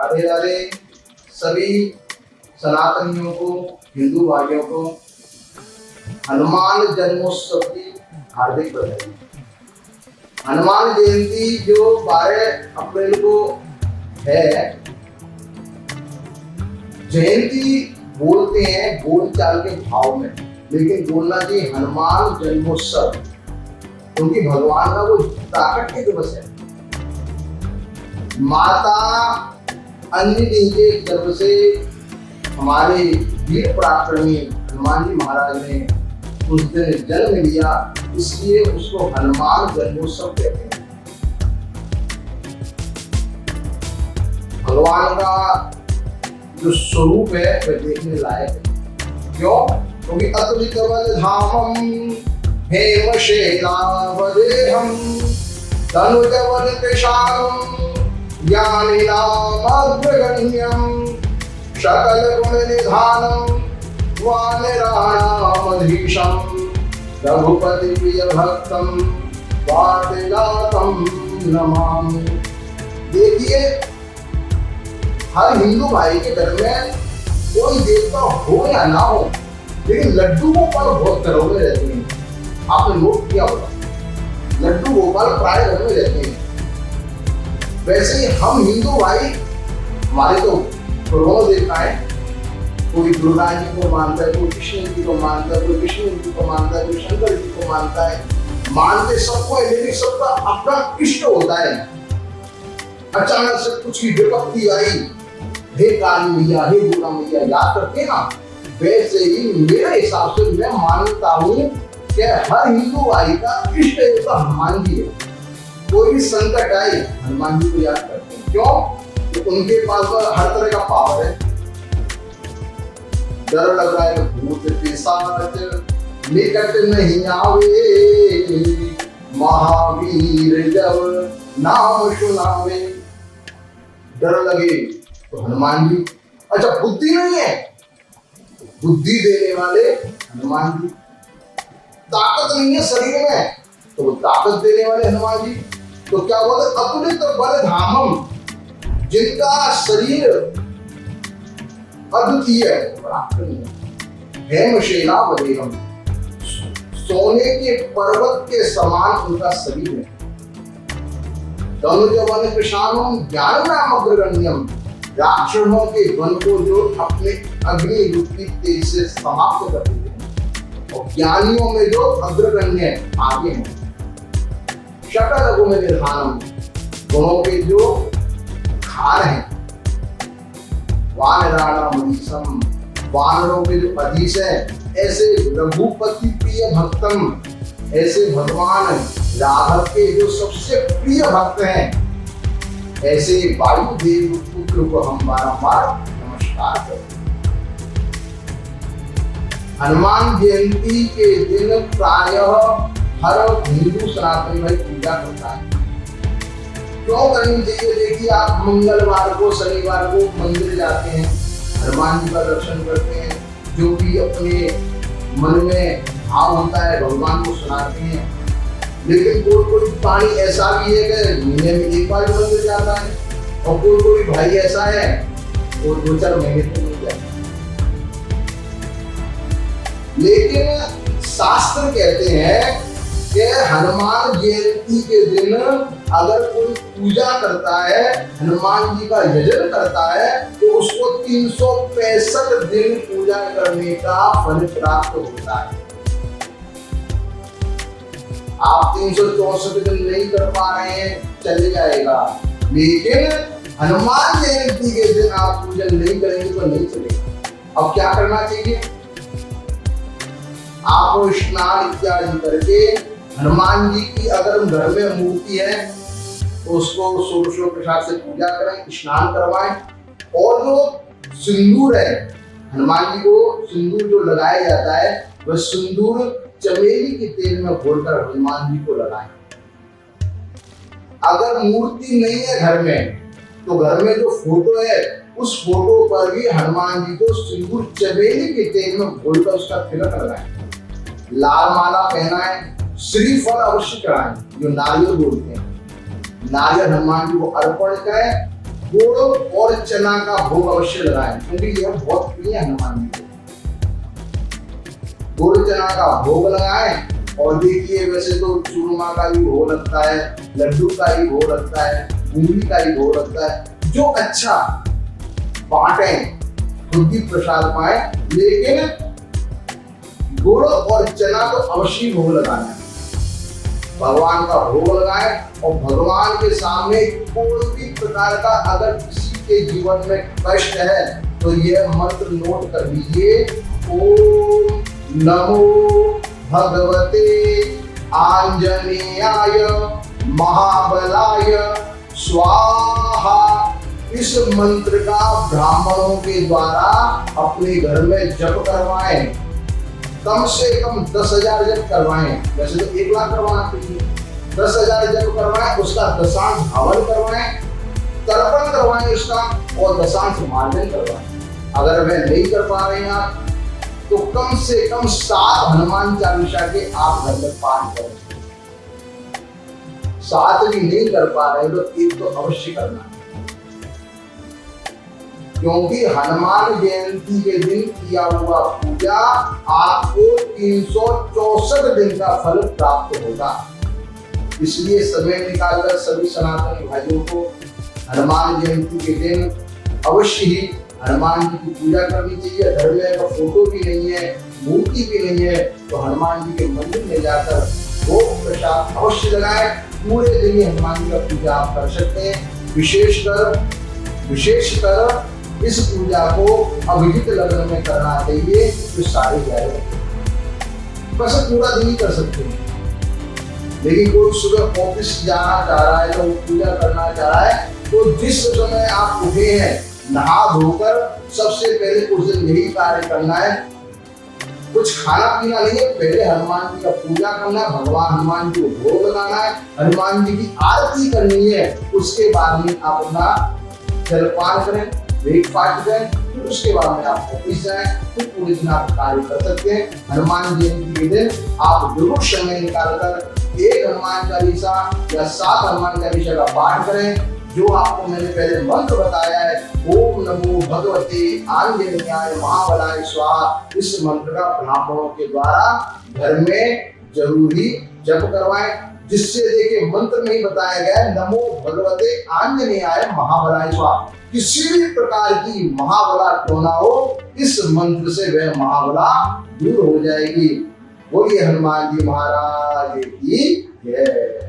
राधे राधे। सभी सनातनियों को, हिंदू भाइयों को हनुमान जन्मोत्सव की हार्दिक बधाई। हनुमान जयंती जो 12 अप्रैल को है, जयंती बोलते हैं बोलचाल के भाव में, लेकिन बोलना चाहिए हनुमान जन्मोत्सव, क्योंकि भगवान का वो ताकत के दिवस है। माता अंजनी के गर्भ से हमारे वीर पराक्रमी हनुमान जी महाराज ने उस दिन जन्म लिया, इसलिए उसको हनुमान जन्मोत्सव कहते हैं। भगवान का जो स्वरूप है वह देखने लायक है। क्यों? क्योंकि अतुलित बल धामम हेम शैलावदेहम धनुज बल कृशानम ज्ञानिनामग्रगण्यम सकल गुण निधानम वानराणामधीशम रघुपति प्रिय भक्तम वादिलातम नमामि। देखिए, हर हिंदू भाई के घर में कोई देवता हो या ना हो, लेकिन लड्डू गोपाल बहुत घरों में रहते हैं। आपने नोट किया होगा, लड्डू गोपाल प्राय घर में रहते हैं। वैसे ही हम हिंदू भाई, हमारे तो पूर्वों देखा है, कोई दुर्गा जी को मानता है, कोई कृष्ण जी को मानता है, कोई विष्णु जी को मानता है, कोई शंकर जी को मानता है। मानते सबको है, लेकिन सबका अपना इष्ट होता है। अचानक से कुछ की विपत्ति आई, हे काली मैया, हे दुर्गा मैया, याद करते ना। वैसे ही मेरे हिसाब से मैं मानता हूँ कि हर हिंदू भाई का इष्ट देवता हनुमान जी है। कोई भी संकट आए, हनुमान जी को याद करते हैं। क्यों? तो उनके पास हर तरह का पावर है। डर लग रहा है तो भूत पिशाच निकट नहीं आवे, महावीर जब नाम सुनावे। डर लगे तो हनुमान जी। अच्छा, बुद्धि नहीं है, बुद्धि देने वाले हनुमान जी। ताकत नहीं है शरीर में, तो वो ताकत देने वाले हनुमान जी। तो क्या बोले? अतुलित बल धामम, जिनका शरीर अद्वितीय है। हेमशेला बदेहम, सोने के पर्वत के समान उनका शरीर है। धनुज वन कृशानम ज्ञान नाम अग्रगण्यम, राक्षसों के वन को जो अपने अग्नि रूपी तेज से समाप्त कर देते हैं, और ज्ञानियों में जो अग्रगण्य है, आगे हैं। शकल गुण निधानम, गुणों के जो खान हैं। वानराणामधीशम, वानरों के जो अधीश है। ऐसे रघुपति प्रिय भक्तम, ऐसे भगवान राघव के जो सबसे प्रिय भक्त हैं, ऐसे वायुदेव पुत्र को हम बारंबार नमस्कार करते हैं। हनुमान जयंती के दिन प्रायः हर हिंदू सनातनी भाई पूजा करता है। क्यों करनी चाहिए? देखिए, आप मंगलवार को, शनिवार को मंदिर जाते हैं, हनुमान जी का दर्शन करते हैं, जो भी अपने मन में भाव होता है भगवान को सुनाते हैं। लेकिन कोई पानी ऐसा भी है कि महीने में एक बार मंदिर जाता है, और कोई भाई ऐसा है वो 2-4 महीने तक नहीं जाता। लेकिन शास्त्र कहते हैं कि हनुमान जयंती के दिन अगर कोई पूजा करता है, हनुमान जी का यजन करता है, तो उसको 365 दिन पूजा करने का फल प्राप्त होता है। आप 364 दिन नहीं कर पा रहे हैं, चले जाएगा, लेकिन हनुमान जयंती के दिन आप पूजन नहीं करेंगे तो नहीं चलेगा। अब क्या करना चाहिए? आपको स्नान इत्यादि करके हनुमान जी की अगर घर में मूर्ति है तो उसको षोडशोपचार से पूजा करें, स्नान करवाएं। और जो सिंदूर है, हनुमान जी को सिंदूर जो लगाया जाता है, वह सिंदूर चमेली के तेल में घोलकर हनुमान जी को लगाएं। अगर मूर्ति नहीं है घर में, तो घर में जो फोटो है उस फोटो पर भी हनुमान जी को सिंदूर चमेली के तेल में घोलकर उसका तिलक लगाएं। लाल माला पहनाएं, श्रीफल अवश्य चढ़ाएं, जो नारियल बोलते हैं। नारियल हनुमान जी को अर्पण करें गुड़ और चना का भोग अवश्य लगाएं, क्योंकि यह बहुत प्रिय है हनुमान जी को। गुड़ चना का भोग लगाएं। और देखिए, वैसे तो चूरमा का भी भोग लगता है, लड्डू का भी भोग लगता है, बूंदी का भी भोग लगता है। जो अच्छा बांटे, खुद भी प्रसाद पाए, लेकिन गुड़ और चना तो अवश्य भोग लगाना है। भगवान का भोग लगाए और भगवान के सामने कोई भी प्रकार का अगर किसी के जीवन में कष्ट है तो यह मंत्र नोट कर लीजिए। ओम नमो भगवते आंजनेयाय महाबलाय स्वाहा। इस मंत्र का ब्राह्मणों के द्वारा अपने घर में जप करवाएं। कम से कम 10,000 जप करवाएं। वैसे तो 1 लाख करवाना चाहिए, 10,000 जप करवाएं। उसका दशांश हवन करवाएं, तर्पण करवाएं उसका, और दशांश मार्जन करवाएं। अगर वह नहीं कर पा रहे हैं आप, तो कम से कम 7 हनुमान चालीसा के आप घर में पाठ करें। 7 भी नहीं कर पा रहे तो 1 तो अवश्य करना, क्योंकि हनुमान जयंती के दिन किया हुआ पूजा आपको 364 दिन का फल प्राप्त होगा। इसलिए समय निकालकर सभी सनातनी भाइयों को हनुमान जयंती के दिन अवश्य ही हनुमान जी की पूजा करनी चाहिए। घर में अगर फोटो भी नहीं है, मूर्ति भी नहीं है, तो हनुमान जी के मंदिर में जाकर भोग प्रसाद अवश्य लगाएं। पूरे दिन हनुमान जी का पूजा आप कर सकते हैं। विशेषकर इस पूजा को अभिजित लग्न में करना चाहिए, तो सारे जाए बस पूरा दिन ही कर सकते हैं। लेकिन कोई सुबह ऑफिस जाना चाह रहा है, तो पूजा करना चाह रहा है, तो जिस समय आप उठे हैं नहा धोकर सबसे पहले उस दिन यही कार्य करना है। कुछ खाना पीना नहीं है, पहले हनुमान जी का पूजा करना है, भगवान हनुमान जी को भोग लगाना है, हनुमान जी की आरती करनी है। उसके बाद में आप अपना जलपान करें, ब्रेकफास्ट करें, फिर उसके बाद में आप ऑफिस जाएं, फिर पूरे दिन आप कार्य कर सकते हैं। हनुमान जयंती के दिन आप जरूर समय निकालकर 1 हनुमान चालीसा या 7 हनुमान चालीसा का पाठ करें। जो आपको मैंने पहले मंत्र बताया है, ओम नमो भगवते आंजनेयाय महाबलाय स्वाहा, इस मंत्र का ब्राह्मणों के द्वारा घर में जरूरी जप करवाएं। जिससे देखिए मंत्र में ही बताया गया है, नमो भगवते आंजनेयाय महाबलाय स्वाहा। किसी भी प्रकार की महाबला क्यों ना हो, इस मंत्र से वह महाबला दूर हो जाएगी। बोलिए हनुमान जी महाराज की जय।